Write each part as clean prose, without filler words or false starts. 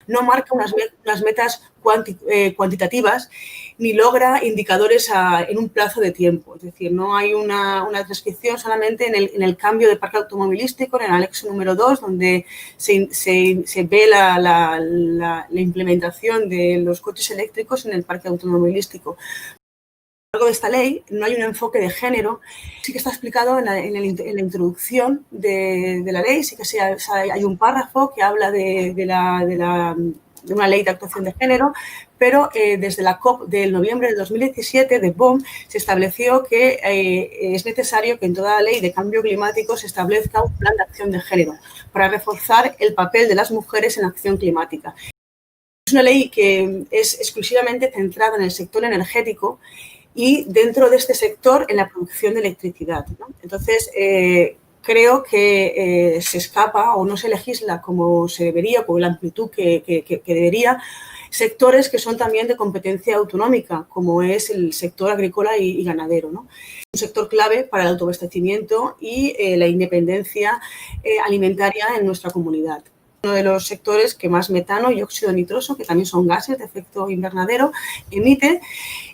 no marca unas metas cuantitativas ni logra indicadores en un plazo de tiempo. Es decir, no hay una descripción solamente en el cambio de parque automovilístico, en el anexo número 2, donde se ve la implementación de los coches eléctricos en el parque automovilístico. A lo largo de esta ley no hay un enfoque de género. Sí que está explicado en la introducción de la ley, sí que hay un párrafo que habla de una ley de actuación de género, pero desde la COP del noviembre de 2017 de Bonn se estableció que es necesario que en toda la ley de cambio climático se establezca un plan de acción de género para reforzar el papel de las mujeres en la acción climática. Es una ley que es exclusivamente centrada en el sector energético y dentro de este sector en la producción de electricidad, ¿no? Entonces, creo que se escapa o no se legisla como se debería, con la amplitud que debería, sectores que son también de competencia autonómica, como es el sector agrícola y ganadero, ¿no? Un sector clave para el autoabastecimiento y la independencia alimentaria en nuestra comunidad. Uno de los sectores que más metano y óxido nitroso, que también son gases de efecto invernadero, emite.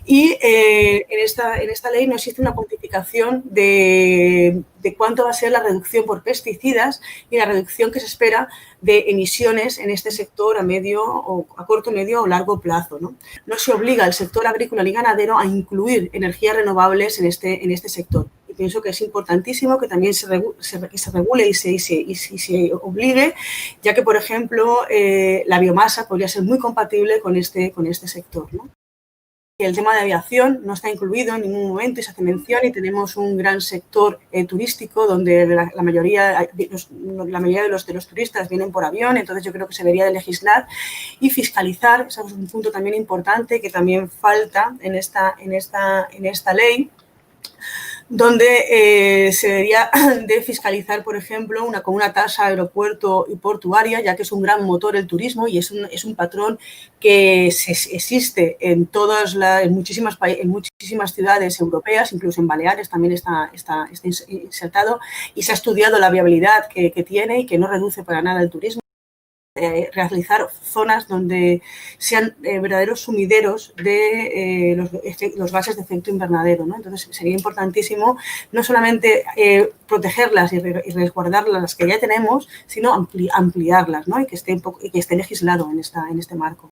Y en esta ley no existe una cuantificación de cuánto va a ser la reducción por pesticidas y la reducción que se espera de emisiones en este sector a corto, medio o largo plazo, ¿no? No se obliga al sector agrícola ni ganadero a incluir energías renovables en este sector. Y pienso que es importantísimo que también se regule y se obligue, ya que, por ejemplo, la biomasa podría ser muy compatible con este sector, ¿no? El tema de aviación no está incluido en ningún momento y se hace mención, y tenemos un gran sector turístico donde la mayoría de los turistas vienen por avión. Entonces yo creo que se debería de legislar y fiscalizar. Ese es un punto también importante que también falta en esta ley, donde se debería de fiscalizar, por ejemplo, con una tasa aeropuerto y portuaria, ya que es un gran motor el turismo y es un patrón que existe en muchísimas ciudades europeas, incluso en Baleares también está insertado, y se ha estudiado la viabilidad que tiene y que no reduce para nada el turismo. Realizar zonas donde sean verdaderos sumideros de los gases de efecto invernadero, ¿no? Entonces sería importantísimo no solamente protegerlas y resguardarlas, las que ya tenemos, sino ampliarlas, ¿no? Y que esté legislado en este marco.